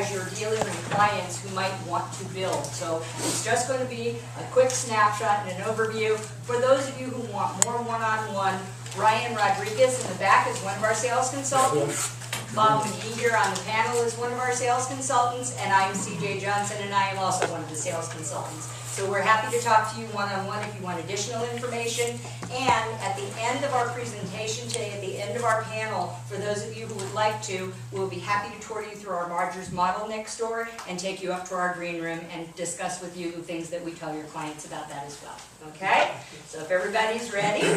as you're dealing with clients who might want to build. So it's just going to be a quick snapshot and an overview. For those of you who want more one-on-one, Ryan Rodriguez in the back is one of our sales consultants. Bob McGee here on the panel is one of our sales consultants, and I'm CJ Johnson, and I am also one of the sales consultants. So we're happy to talk to you one-on-one if you want additional information. And at the end of our presentation today, at the end of our panel, for those of you who would like to, we'll be happy to tour you through our Margers model next door and take you up to our green room and discuss with you things that we tell your clients about that as well. Okay? So if everybody's ready,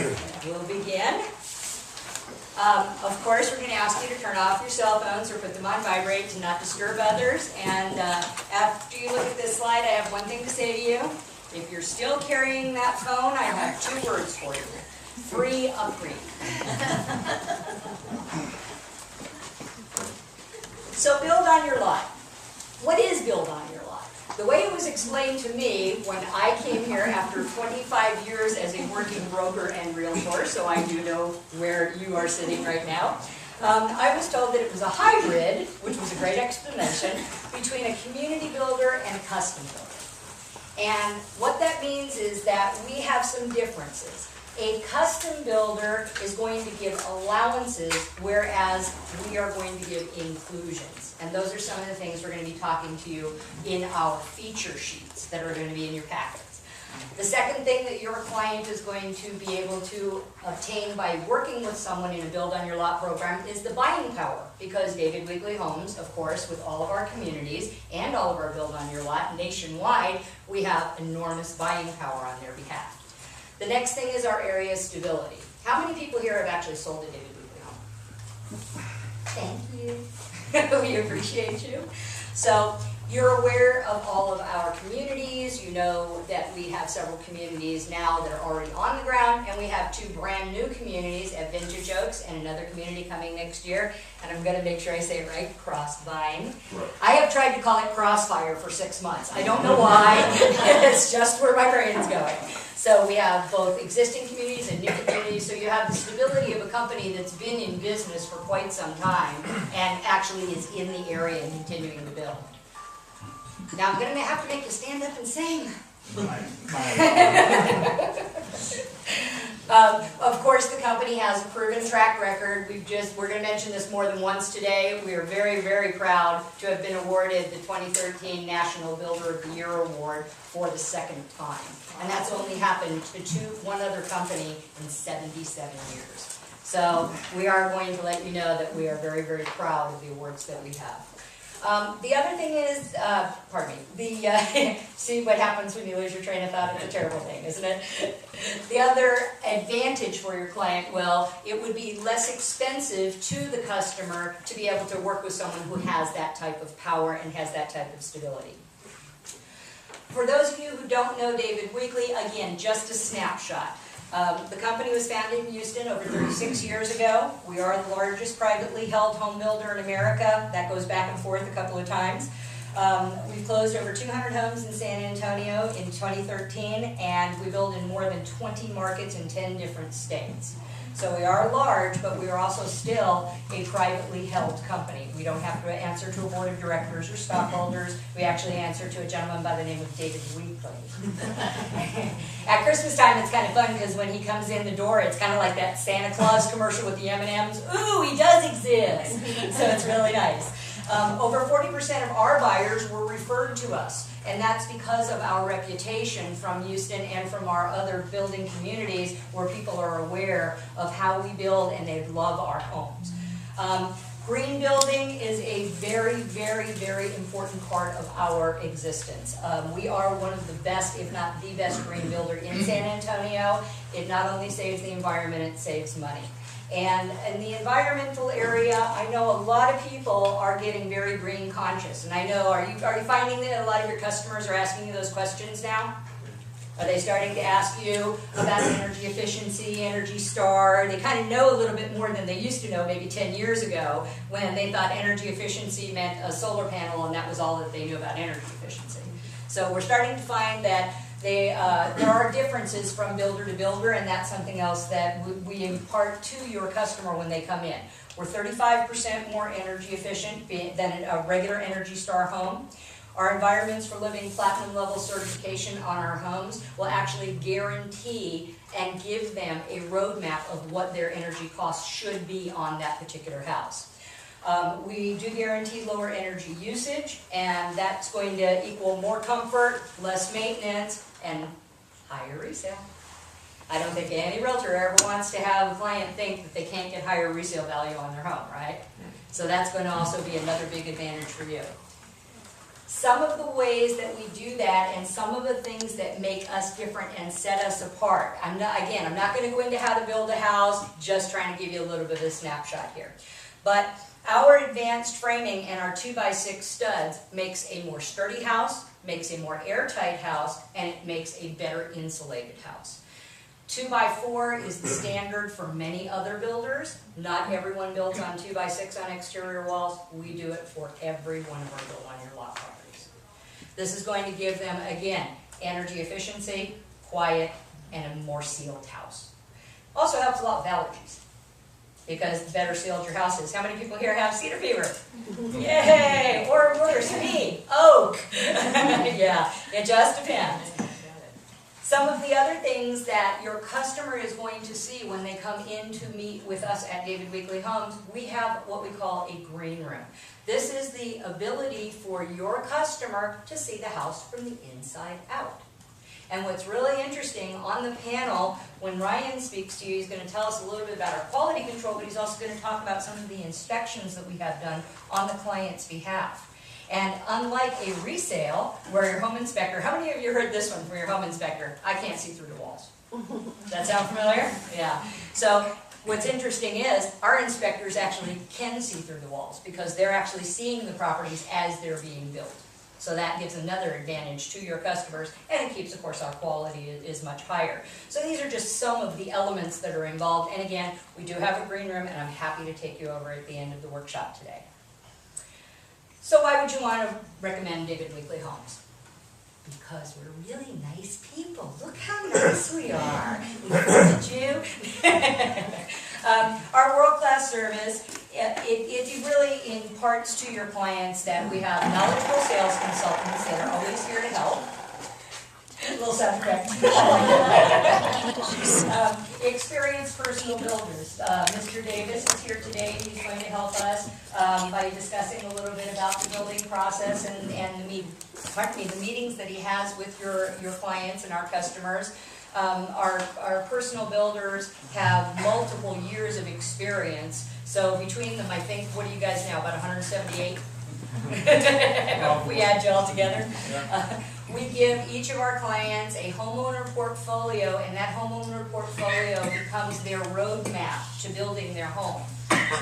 we'll begin. Of course, we're going to ask you to turn off your cell phones or put them on vibrate to not disturb others. And after you look at this slide, I have one thing to say to you. If you're still carrying that phone, I have 2 words for you. Free upgrade. So build on your lot. What is build on your lot? The way it was explained to me when I came here after 25 years as a working broker and realtor, so I do know where you are sitting right now, I was told that it was a hybrid, which was a great explanation, between a community builder and a custom builder. And what that means is that we have some differences. A custom builder is going to give allowances, whereas we are going to give inclusions. And those are some of the things we're going to be talking to you in our feature sheets that are going to be in your packets. The second thing that your client is going to be able to obtain by working with someone in a Build on Your Lot program is the buying power. Because David Weekley Homes, of course, with all of our communities and all of our Build on Your Lot nationwide, we have enormous buying power on their behalf. The next thing is our area stability. How many people here have actually sold a David Weekley home? Thank you. We appreciate you. So you're aware of all of our communities. You know that we have several communities now that are already on the ground, and we have 2 brand new communities at Vintage Oaks and another community coming next year. And I'm going to make sure I say it right, Crossvine. Right. I have tried to call it Crossfire for 6 months. I don't know why. It's just where my brain's going. So we have both existing communities and new communities, so you have the stability of a company that's been in business for quite some time and actually is in the area and continuing to build. Now I'm going to have to make you stand up and sing. Of course, the company has a proven track record. We're going to mention this more than once today. We are very, very proud to have been awarded the 2013 National Builder of the Year Award for the 2nd time. And that's only happened to one other company in 77 years. So we are going to let you know that we are very, very proud of the awards that we have. The other thing is, see what happens when you lose your train of thought? It's a terrible thing, isn't it? The other advantage for your client, well, it would be less expensive to the customer to be able to work with someone who has that type of power and has that type of stability. For those of you who don't know David Weekley, again, just a snapshot. The company was founded in Houston over 36 years ago. We are the largest privately held home builder in America. That goes back and forth a couple of times. We've closed over 200 homes in San Antonio in 2013, and we build in more than 20 markets in 10 different states. So we are large, but we are also still a privately held company. We don't have to answer to a board of directors or stockholders. We actually answer to a gentleman by the name of David Weekley. At Christmas time, it's kind of fun because when he comes in the door, it's kind of like that Santa Claus commercial with the M&Ms. Ooh, he does exist! So it's really nice. Over 40% of our buyers were referred to us, and that's because of our reputation from Houston and from our other building communities where people are aware of how we build and they love our homes. Green building is a very, very, very important part of our existence. We are one of the best, if not the best, green builder in San Antonio. It not only saves the environment, it saves money. And in the environmental area, I know a lot of people are getting very green conscious. And I know, are you finding that a lot of your customers are asking you those questions now? Are they starting to ask you about energy efficiency, Energy Star? They kind of know a little bit more than they used to know maybe 10 years ago when they thought energy efficiency meant a solar panel and that was all that they knew about energy efficiency. So we're starting to find that there are differences from builder to builder, and that's something else that we impart to your customer when they come in. We're 35% more energy efficient than a regular Energy Star home. Our Environments for Living Platinum level certification on our homes will actually guarantee and give them a roadmap of what their energy costs should be on that particular house. We do guarantee lower energy usage, and that's going to equal more comfort, less maintenance, and higher resale. I don't think any realtor ever wants to have a client think that they can't get higher resale value on their home, right? So that's going to also be another big advantage for you. Some of the ways that we do that and some of the things that make us different and set us apart. I'm not going to go into how to build a house, just trying to give you a little bit of a snapshot here. But our advanced framing and our 2x6 studs makes a more sturdy house, makes a more airtight house, and it makes a better insulated house. 2x4 is the standard for many other builders. Not everyone builds on 2x6 on exterior walls. We do it for every one of our built on your lot properties. This is going to give them, again, energy efficiency, quiet, and a more sealed house. Also helps a lot with allergies, because the better sealed your house is. How many people here have cedar fever? Yay! Or worse, me, oak. Yeah, it just depends. Some of the other things that your customer is going to see when they come in to meet with us at David Weekley Homes, we have what we call a green room. This is the ability for your customer to see the house from the inside out. And what's really interesting on the panel, when Ryan speaks to you, he's going to tell us a little bit about our quality control, but he's also going to talk about some of the inspections that we have done on the client's behalf. And unlike a resale, where your home inspector, how many of you heard this one from your home inspector? I can't see through the walls. Does that sound familiar? Yeah. So what's interesting is our inspectors actually can see through the walls because they're actually seeing the properties as they're being built. So that gives another advantage to your customers, and it keeps, of course, our quality is much higher. So these are just some of the elements that are involved. And again, we do have a green room, and I'm happy to take you over at the end of the workshop today. So why would you want to recommend David Weekley Homes? Because we're really nice people. Look how nice we are. We visited you. Our world-class service, it really imparts to your clients that we have knowledgeable sales consultants that are always here to help. A little sound effect. Experienced personal builders. Mr. Davis is here today. He's going to help us by discussing a little bit about the building process and the meetings that he has with your clients and our customers. Our personal builders have multiple years of experience. So between them, I think, what are you guys now, about 178? We add you all together. We give each of our clients a homeowner portfolio, and that homeowner portfolio becomes their roadmap to building their home.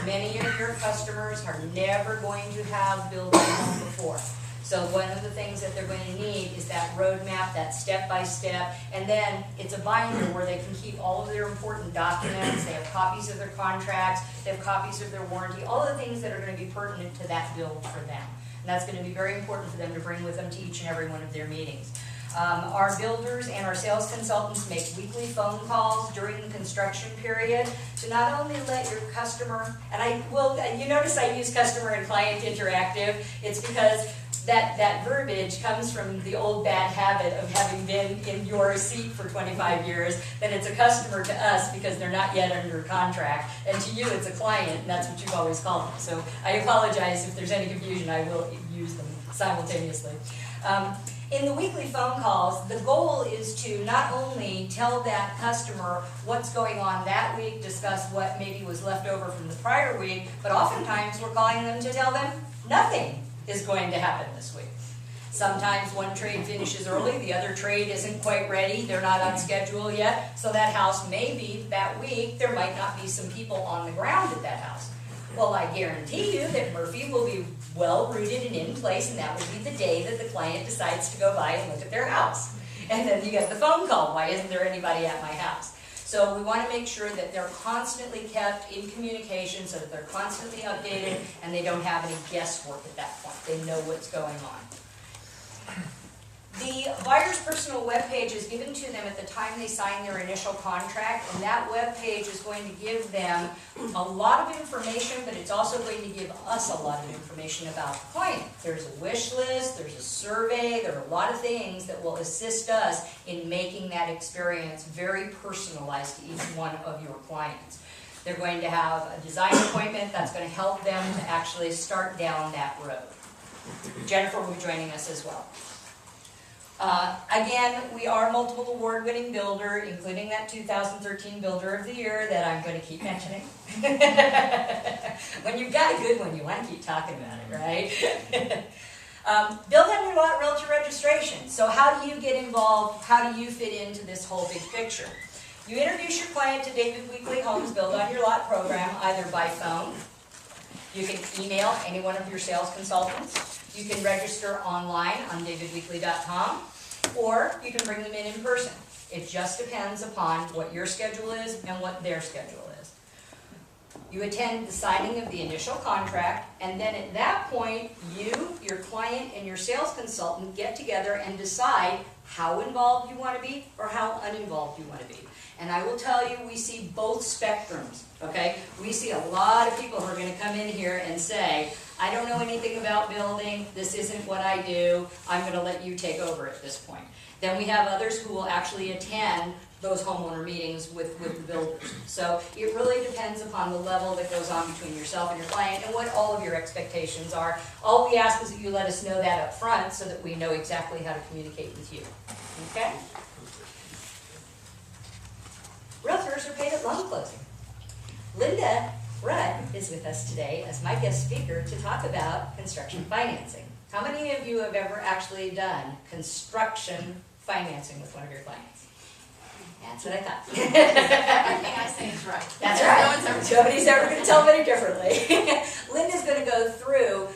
Many of your customers are never going to have built a home before. So one of the things that they're going to need is that roadmap, that step-by-step, and then it's a binder where they can keep all of their important documents. They have copies of their contracts, they have copies of their warranty, all the things that are going to be pertinent to that build for them. And that's going to be very important for them to bring with them to each and every one of their meetings. Our builders and our sales consultants make weekly phone calls during the construction period to not only let your customer, and you notice I use customer and client interactive, it's because that verbiage comes from the old bad habit of having been in your seat for 25 years, then it's a customer to us because they're not yet under contract, and to you it's a client, and that's what you've always called them. So I apologize if there's any confusion, I will use them simultaneously. In the weekly phone calls, the goal is to not only tell that customer what's going on that week, discuss what maybe was left over from the prior week, but oftentimes we're calling them to tell them nothing is going to happen this week. Sometimes one trade finishes early, the other trade isn't quite ready, they're not on schedule yet, so that house may be that week, there might not be some people on the ground at that house. Well, I guarantee you that Murphy will be well rooted and in place, and that will be the day that the client decides to go by and look at their house. And then you get the phone call, why isn't there anybody at my house? So we want to make sure that they're constantly kept in communication so that they're constantly updated and they don't have any guesswork at that point. They know what's going on. The buyer's personal webpage is given to them at the time they sign their initial contract, and that webpage is going to give them a lot of information, but it's also going to give us a lot of information about the client. There's a wish list, there's a survey, there are a lot of things that will assist us in making that experience very personalized to each one of your clients. They're going to have a design appointment that's going to help them to actually start down that road. Jennifer will be joining us as well. Again, we are a multiple award-winning builder, including that 2013 Builder of the Year that I'm going to keep mentioning. When you've got a good one, you want to keep talking about it, right? Build on your lot realtor registration. So how do you get involved? How do you fit into this whole big picture? You introduce your client to David Weekley Homes Build on Your Lot program either by phone. You can email any one of your sales consultants. You can register online on davidweekley.com, or you can bring them in person. It just depends upon what your schedule is and what their schedule is. You attend the signing of the initial contract, and then at that point, you, your client, and your sales consultant get together and decide how involved you want to be or how uninvolved you want to be. And I will tell you, we see both spectrums, okay? We see a lot of people who are going to come in here and say, I don't know anything about building, this isn't what I do, I'm going to let you take over at this point. Then we have others who will actually attend those homeowner meetings with the builders. So it really depends upon the level that goes on between yourself and your client and what all of your expectations are. All we ask is that you let us know that up front so that we know exactly how to communicate with you. Okay? Realtors are paid at loan closing. Linda Rudd is with us today as my guest speaker to talk about construction financing. How many of you have ever actually done construction financing with one of your clients? That's what I thought. Everything I say is right. That's right. Nobody's ever going to tell me differently. Linda's going to go through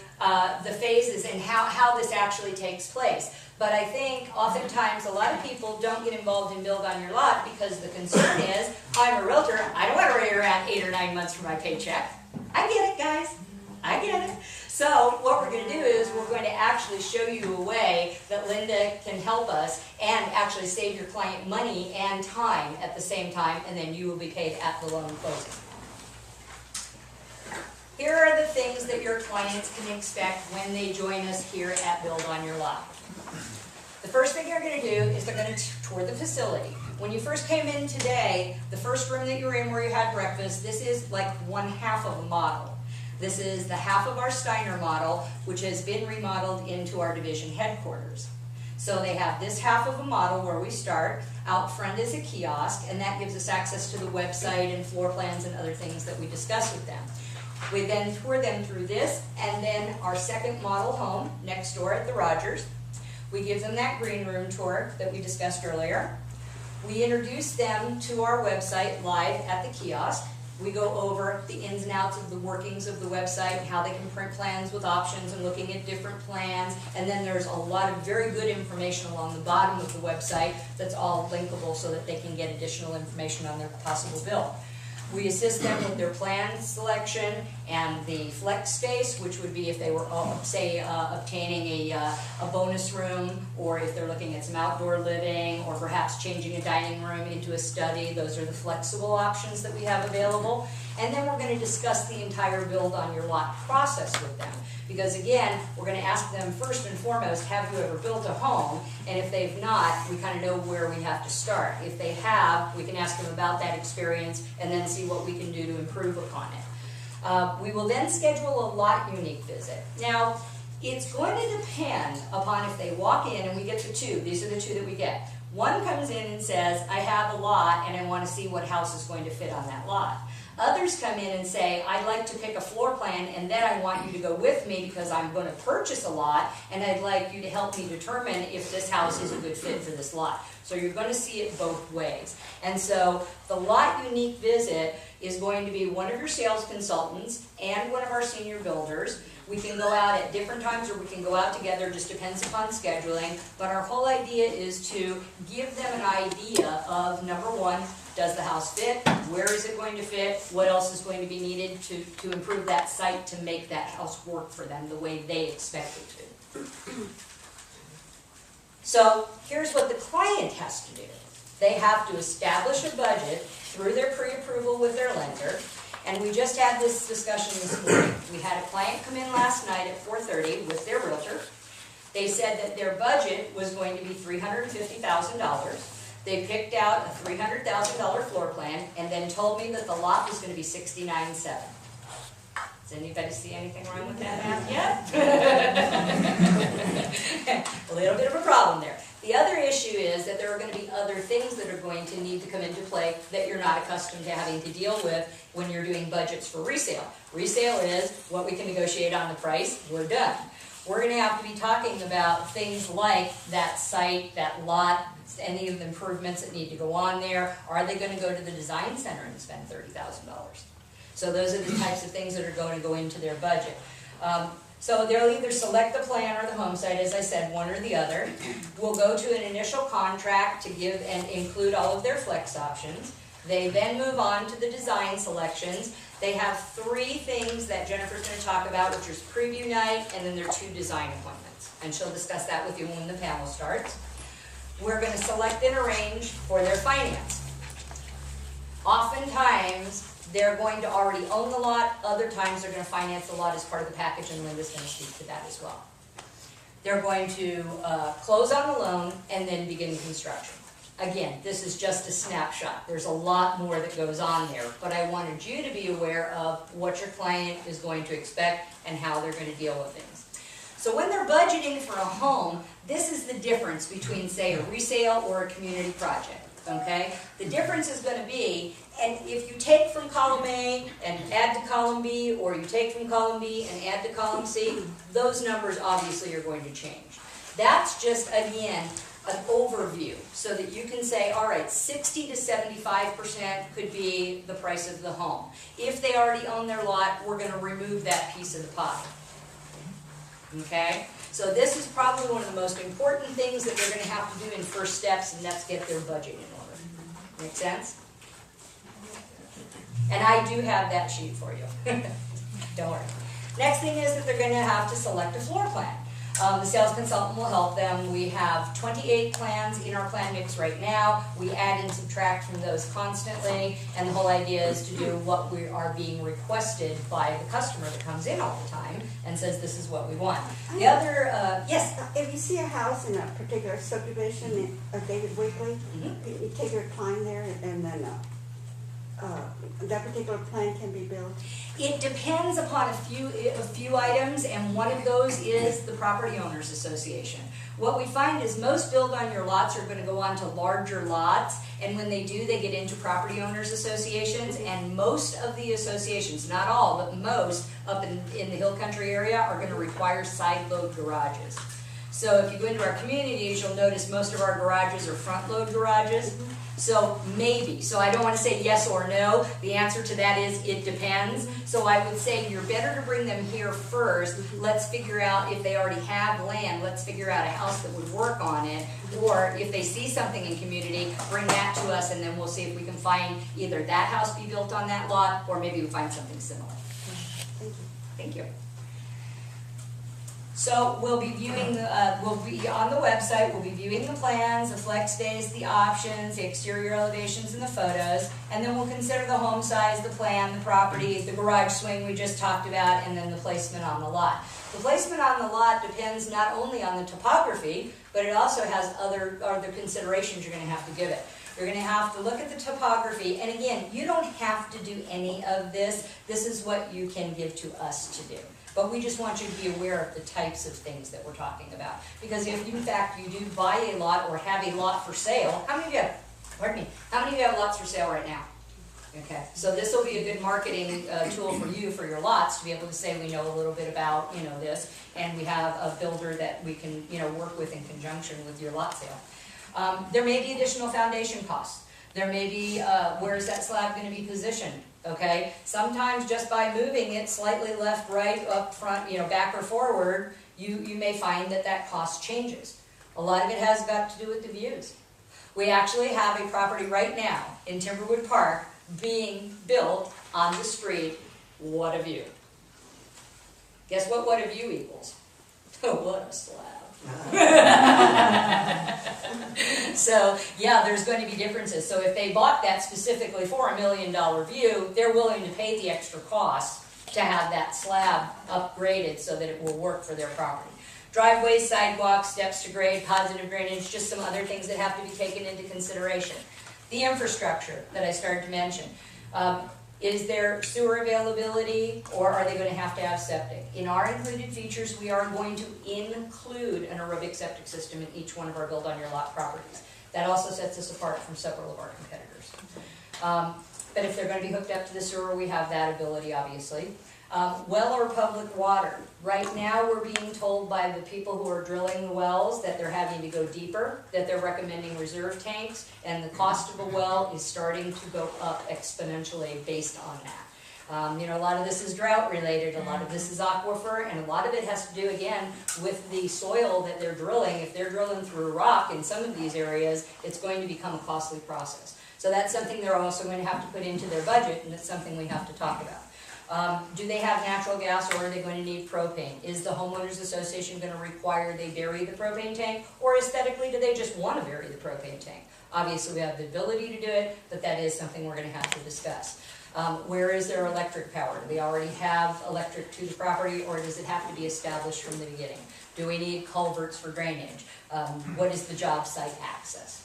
the phases and how this actually takes place. But I think oftentimes a lot of people don't get involved in Build on Your Lot because the concern is, I'm a realtor, I don't want to wait around 8 or 9 months for my paycheck. I get it, guys. I get it. So what we're going to do is we're going to actually show you a way that Linda can help us and actually save your client money and time at the same time, and then you will be paid at the loan closing. Here are the things that your clients can expect when they join us here at Build on Your Lot. The first thing you're going to do is they're going to tour the facility. When you first came in today, the first room that you were in where you had breakfast, this is like one half of a model. This is the half of our Steiner model, which has been remodeled into our division headquarters. So they have this half of a model where we start. Out front is a kiosk, and that gives us access to the website and floor plans and other things that we discuss with them. We then tour them through this, and then our second model home next door at the Rogers. We give them that green room tour that we discussed earlier. We introduce them to our website live at the kiosk. We go over the ins and outs of the workings of the website and how they can print plans with options and looking at different plans. And then there's a lot of very good information along the bottom of the website that's all linkable so that they can get additional information on their possible bill. We assist them with their plan selection and the flex space, which would be if they were, say, obtaining a bonus room, or if they're looking at some outdoor living, or perhaps changing a dining room into a study. Those are the flexible options that we have available. And then we're going to discuss the entire Build on Your Lot process with them. Because again, we're going to ask them first and foremost, have you ever built a home? And if they've not, we kind of know where we have to start. If they have, we can ask them about that experience and then see what we can do to improve upon it. We will then schedule a lot unique visit. Now, it's going to depend upon if they walk in and we get the two. These are the two that we get. One comes in and says, I have a lot and I want to see what house is going to fit on that lot. Others come in and say, I'd like to pick a floor plan and then I want you to go with me because I'm going to purchase a lot and I'd like you to help me determine if this house is a good fit for this lot. So you're going to see it both ways. And so the lot unique visit is going to be one of your sales consultants and one of our senior builders. We can go out at different times or we can go out together, just depends upon scheduling. But our whole idea is to give them an idea of, number one, does the house fit? Where is it going to fit? What else is going to be needed to improve that site to make that house work for them the way they expect it to? So here's what the client has to do. They have to establish a budget through their pre-approval with their lender. And we just had this discussion this morning. We had a client come in last night at 4:30 with their realtor. They said that their budget was going to be $350,000. They picked out a $300,000 floor plan and then told me that the lot was going to be $69,700. Does anybody see anything wrong with that math yet? A little bit of a problem there. The other issue is that there are going to be other things that are going to need to come into play that you're not accustomed to having to deal with when you're doing budgets for resale. Resale is what we can negotiate on the price, we're done. We're going to have to be talking about things like that site, that lot, any of the improvements that need to go on there. Are they going to go to the design center and spend $30,000? So those are the types of things that are going to go into their budget. So they'll either select the plan or the home site, as I said, one or the other. We'll go to an initial contract to give and include all of their flex options. They then move on to the design selections. They have 3 things that Jennifer's going to talk about, which is preview night, and then their 2 design appointments. And she'll discuss that with you when the panel starts. We're going to select and arrange for their finance. Oftentimes, they're going to already own the lot. Other times, they're going to finance the lot as part of the package, and Linda's going to speak to that as well. They're going to close on the loan and then begin construction. Again, this is just a snapshot. There's a lot more that goes on there, but I wanted you to be aware of what your client is going to expect and how they're going to deal with things. So when they're budgeting for a home, this is the difference between, say, a resale or a community project. Okay? The difference is going to be, and if you take from column A and add to column B, or you take from column B and add to column C, those numbers obviously are going to change. That's just, again, an overview so that you can say, all right, 60 to 75% could be the price of the home. If they already own their lot, we're going to remove that piece of the pie. Okay? So this is probably one of the most important things that they're going to have to do in first steps, and that's get their budget in order. Make sense? And I do have that sheet for you. Don't worry. Next thing is that they're going to have to select a floor plan. The sales consultant will help them. We have 28 plans in our plan mix right now. We add and subtract from those constantly, and the whole idea is to do what we are being requested by the customer that comes in all the time and says this is what we want. The other, yes? If you see a house in a particular subdivision, David Weekley, you take your time there and then that particular plan can be built? It depends upon a few items, and one of those is the property owners association. What we find is most build on your lots are going to go on to larger lots, and when they do, they get into property owners associations, and most of the associations, not all, but most up in the hill country area are going to require side load garages. So if you go into our communities, you'll notice most of our garages are front load garages. So maybe. So I don't want to say yes or no. The answer to that is it depends. So I would say you're better to bring them here first. Let's figure out if they already have land. Let's figure out a house that would work on it. Or if they see something in community, bring that to us, and then we'll see if we can find either that house be built on that lot, or maybe we find something similar. Thank you. Thank you. So we'll be viewing, we'll be on the website, we'll be viewing the plans, the flex days, the options, the exterior elevations, and the photos, and then we'll consider the home size, the plan, the property, the garage swing we just talked about, and then the placement on the lot. The placement on the lot depends not only on the topography, but it also has other considerations you're going to have to give it. You're going to have to look at the topography, and again, you don't have to do any of this. This is what you can give to us to do. But we just want you to be aware of the types of things that we're talking about. Because if, in fact, you do buy a lot or have a lot for sale, how many of you have, pardon me, how many of you have lots for sale right now? Okay, so this will be a good marketing tool for you for your lots to be able to say we know a little bit about, this, and we have a builder that we can, work with in conjunction with your lot sale. There may be additional foundation costs. There may be, where is that slab going to be positioned? Okay, sometimes just by moving it slightly left, right, up, front, back or forward, you may find that cost changes. A lot of it has got to do with the views. We actually have a property right now in Timberwood Park being built on the street. What a view. Guess what a view equals? What a slab. So, yeah, there's going to be differences. So if they bought that specifically for $1 million view, they're willing to pay the extra cost to have that slab upgraded so that it will work for their property. Driveways, sidewalks, steps to grade, positive drainage, just some other things that have to be taken into consideration. The infrastructure that I started to mention. Is there sewer availability, or are they going to have septic? In our included features, we are going to include an aerobic septic system in each one of our build on your lot properties. That also sets us apart from several of our competitors. But if they're going to be hooked up to the sewer, we have that ability, obviously. Well or public water. Right now, we're being told by the people who are drilling the wells that they're having to go deeper, that they're recommending reserve tanks, and the cost of a well is starting to go up exponentially based on that. You know, a lot of this is drought related, a lot of this is aquifer, and a lot of it has to do, again, with the soil that they're drilling. If they're drilling through rock in some of these areas, it's going to become a costly process. So that's something they're also going to have to put into their budget, and it's something we have to talk about. Do they have natural gas, or are they going to need propane? Is the homeowners association going to require they bury the propane tank, or aesthetically do they just want to bury the propane tank? Obviously we have the ability to do it, but that is something we're going to have to discuss. Where is their electric power? Do they already have electric to the property, or does it have to be established from the beginning? Do we need culverts for drainage? What is the job site access?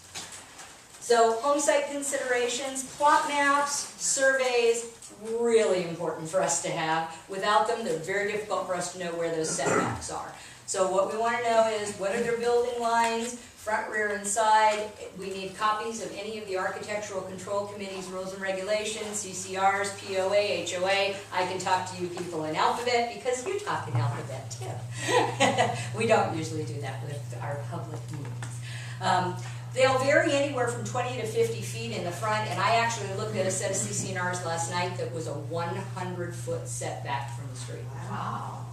So home site considerations, plot maps, surveys, really important for us to have. Without them, they're very difficult for us to know where those setbacks are. So what we want to know is, what are their building lines, front, rear, and side? We need copies of any of the Architectural Control Committee's rules and regulations, CCRs, POA, HOA. I can talk to you people in alphabet because you talk in alphabet too. We don't usually do that with our public meetings. They'll vary anywhere from 20 to 50 feet in the front, and I actually looked at a set of CCNRs last night that was a 100-foot setback from the street. Wow.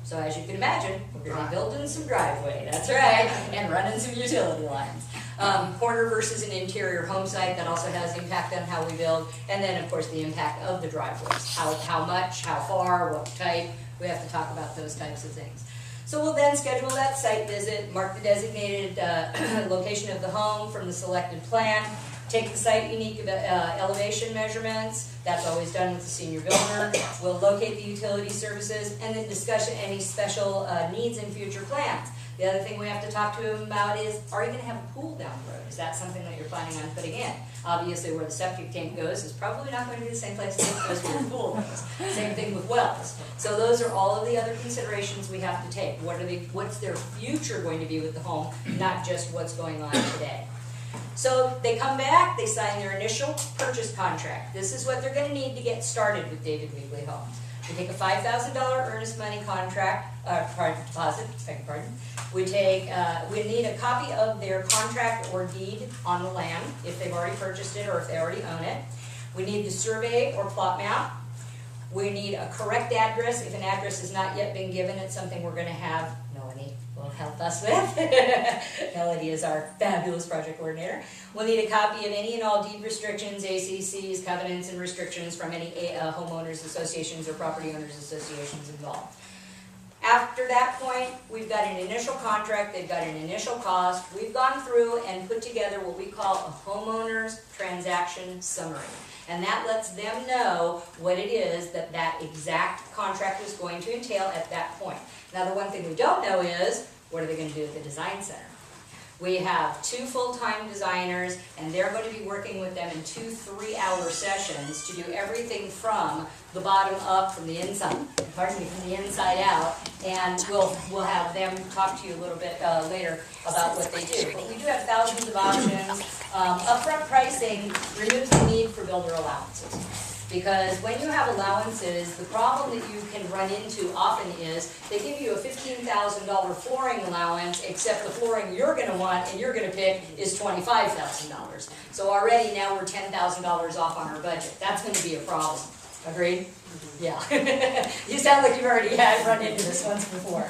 So as you can imagine, we're going to be building some driveway, that's right, and running some utility lines. Corner versus an interior home site, that also has impact on how we build, and then of course the impact of the driveways. How much, how far, what type, we have to talk about those types of things. So we'll then schedule that site visit, mark the designated location of the home from the selected plan, take the site unique elevation measurements, that's always done with the senior builder. We'll locate the utility services, and then discuss any special needs in future plans. The other thing we have to talk to them about is, are you going to have a pool down the road? Is that something that you're planning on putting in? Obviously, where the septic tank goes is probably not going to be the same place that goes where the pool goes. Same thing with wells. So those are all of the other considerations we have to take. What's their future going to be with the home, not just what's going on today. So they come back, they sign their initial purchase contract. This is what they're going to need to get started with David Weekley Homes. We take a $5,000 earnest money deposit, second pardon. We need a copy of their contract or deed on the land, if they've already purchased it or if they already own it. We need the survey or plot map. We need a correct address. If an address has not yet been given, it's something we're going to have Melanie will help us with. Melanie is our fabulous project coordinator. We'll need a copy of any and all deed restrictions, ACCs, covenants, and restrictions from any homeowners associations or property owners associations involved. After that point, we've got an initial contract, they've got an initial cost. We've gone through and put together what we call a homeowner's transaction summary. And that lets them know what it is that that exact contract is going to entail at that point. Now, the one thing we don't know is, what are they going to do at the design center? We have 2 full-time designers, and they're going to be working with them in 2 3-hour sessions to do everything from the bottom up, from the inside, from the inside out, and we'll have them talk to you a little bit later about what they do. But we do have thousands of options. Upfront pricing removes the need for builder allowances. Because when you have allowances, the problem that you can run into often is they give you a $15,000 flooring allowance, except the flooring you're going to want and you're going to pick is $25,000. So already now we're $10,000 off on our budget. That's going to be a problem. Agreed? Yeah. You sound like you've already run into this once before.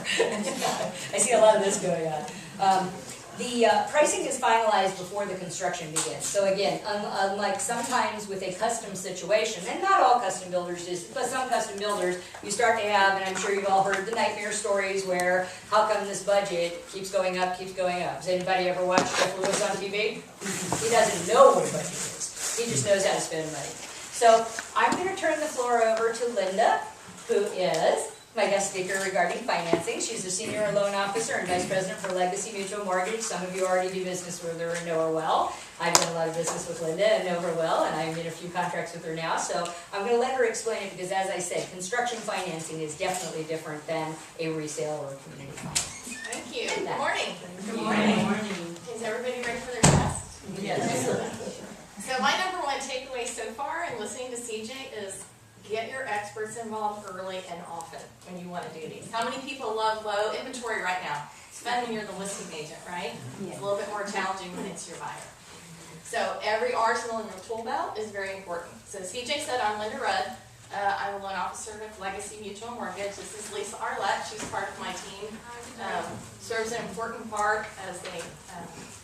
I see a lot of this going on. The pricing is finalized before the construction begins. So again, unlike sometimes with a custom situation, and not all custom builders is, but some custom builders, you start to have, and I'm sure you've all heard the nightmare stories where, how come this budget keeps going up, keeps going up? Has anybody ever watched Jeff Lewis on TV? He doesn't know what a budget is. He just knows how to spend money. So I'm going to turn the floor over to Linda, who is my guest speaker regarding financing. She's a senior loan officer and vice president for Legacy Mutual Mortgage. Some of you already do business with her and know her well. I've done a lot of business with Linda and know her well, and I'm in a few contracts with her now. So I'm going to let her explain it because, as I said, construction financing is definitely different than a resale or community financing. Thank you. Good morning. Good morning. Is everybody ready for their test? Yes. So my number one takeaway so far in listening to CJ is get your experts involved early and often when you want to do these. How many people love low inventory right now? Especially when you're the listing agent, right? It's a little bit more challenging when it's your buyer. So every arsenal in your tool belt is very important. So CJ said, I'm Linda Rudd. I'm a loan officer with Legacy Mutual Mortgage. This is Lisa Arlett. She's part of my team. Serves an important part as they,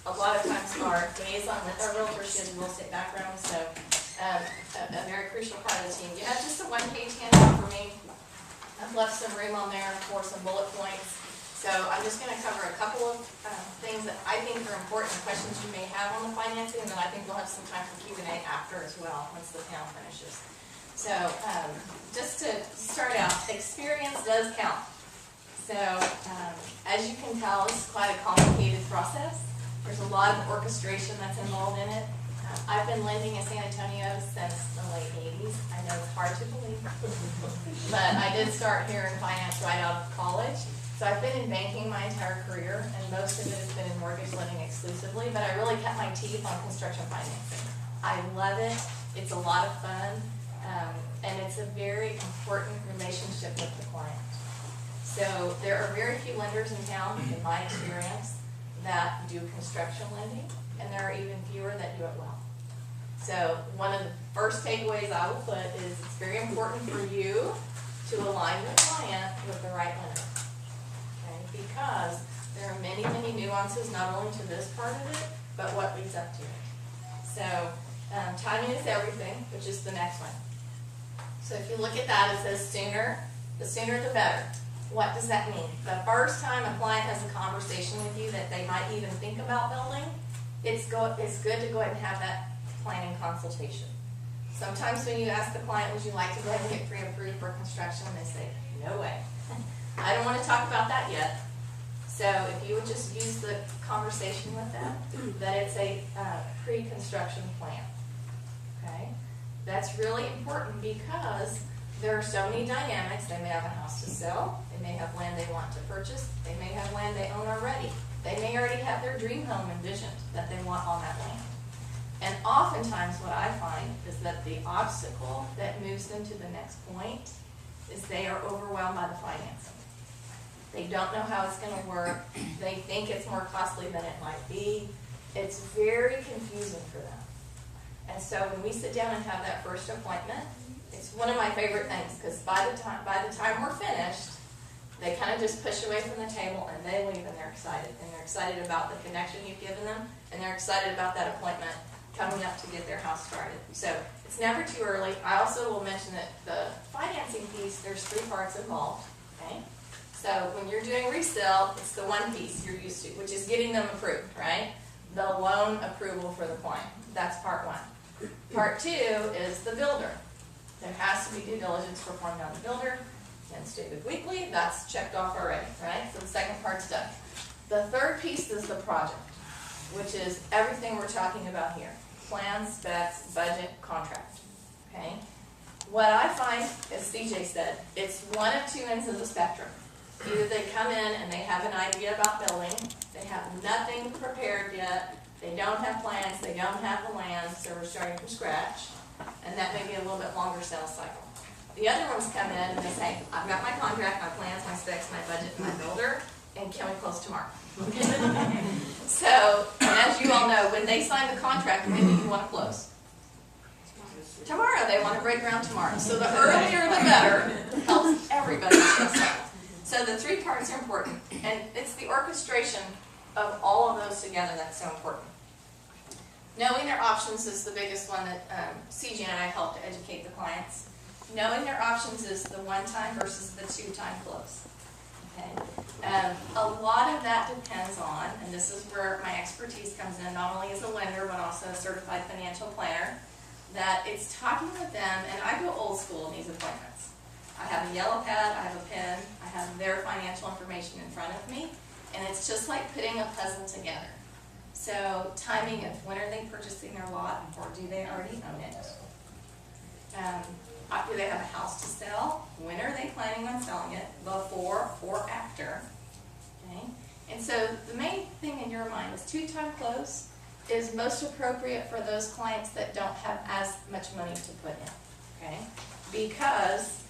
a lot of times, are liaison with our realtor. She has a real estate background, so a very crucial part of the team. You have just a one-page handout for me. I've left some room on there for some bullet points. So I'm just going to cover a couple of things that I think are important, questions you may have on the financing, and then I think we'll have some time for Q&A after as well, once the panel finishes. So just to start out, experience does count. So as you can tell, it's quite a complicated process. There's a lot of orchestration that's involved in it. I've been lending in San Antonio since the late 80s. I know it's hard to believe, but I did start here in finance right out of college. So I've been in banking my entire career, and most of it has been in mortgage lending exclusively, but I really cut my teeth on construction financing. I love it. It's a lot of fun, and it's a very important relationship with the client. So there are very few lenders in town, in my experience, that do construction lending, and there are even fewer that do it well. So one of the first takeaways I will put is it's very important for you to align the client with the right lender. Okay? Because there are many, many nuances not only to this part of it, but what leads up to it. So timing is everything, which is the next one. So if you look at that, it says the sooner the better. What does that mean? The first time a client has a conversation with you that they might even think about building, it's good to go ahead and have that planning consultation. Sometimes when you ask the client, would you like to go ahead and get pre-approved for construction, they say, no way. I don't want to talk about that yet. So if you would just use the conversation with them, that it's a pre-construction plan. Okay? That's really important because there are so many dynamics. They may have a house to sell. They may have land they want to purchase. They may have land they own already. They may already have their dream home envisioned that they want on that land. And oftentimes what I find is that the obstacle that moves them to the next point is they are overwhelmed by the financing. They don't know how it's going to work. They think it's more costly than it might be. It's very confusing for them. And so when we sit down and have that first appointment, it's one of my favorite things because by the time we're finished, they kind of just push away from the table and they leave and they're excited. And they're excited about the connection you've given them, and they're excited about that appointment coming up to get their house started. So it's never too early. I also will mention that the financing piece, there's 3 parts involved. Okay? So when you're doing resale, it's the one piece you're used to, which is getting them approved, right? The loan approval for the client. That's part 1. Part 2 is the builder. There has to be due diligence performed on the builder. And stated Weekley, that's checked off already, right? So the second part's done. The third piece is the project, which is everything we're talking about here. Plans, specs, budget, contract, okay? What I find, as CJ said, it's one of 2 ends of the spectrum. Either they come in and they have an idea about building, they have nothing prepared yet, they don't have plans, they don't have the land, so we're starting from scratch, and that may be a little bit longer sales cycle. The other ones come in and they say, I've got my contract, my plans, my specs, my budget, my builder, and can we close tomorrow? So, and as you all know, when they sign the contract, when do you want to close? Tomorrow. They want to break ground tomorrow. So the earlier the better helps everybody. So the 3 parts are important, and it's the orchestration of all of those together that's so important. Knowing their options is the biggest one that CJ and I help to educate the clients. Knowing their options is the one-time versus the two-time close. Okay. A lot of that depends on, and this is where my expertise comes in, not only as a lender but also a certified financial planner, that it's talking with them, and I go old school in these appointments. I have a yellow pad, I have a pen, I have their financial information in front of me, and it's just like putting a puzzle together. So timing of when are they purchasing their lot, or do they already own it? Do they have a house to sell? When are they planning on selling it? Before or after? Okay. And so the main thing in your mind is two-time close is most appropriate for those clients that don't have as much money to put in. Okay. Because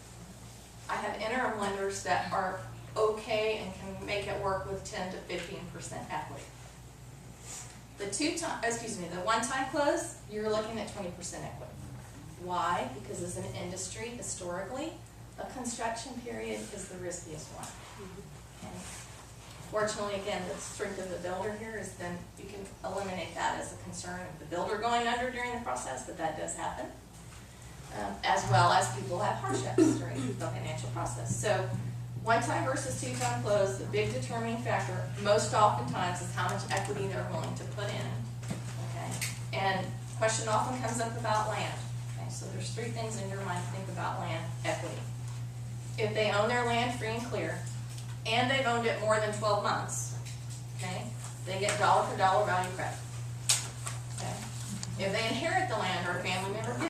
I have interim lenders that are okay and can make it work with 10 to 15% equity. The one-time close, you're looking at 20% equity. Why? Because as an industry, historically, a construction period is the riskiest one. Okay. Fortunately, again, the strength of the builder here is then you can eliminate that as a concern of the builder going under during the process, but that does happen. As well as people have hardships during the financial process. So one-time versus two-time close, the big determining factor most oftentimes is how much equity they're willing to put in. Okay. And question often comes up about land. Okay. So there's three things in your mind to think about land equity. If they own their land free and clear, and they've owned it more than 12 months, okay, they get dollar for dollar value credit. Okay. If they inherit the land or a family member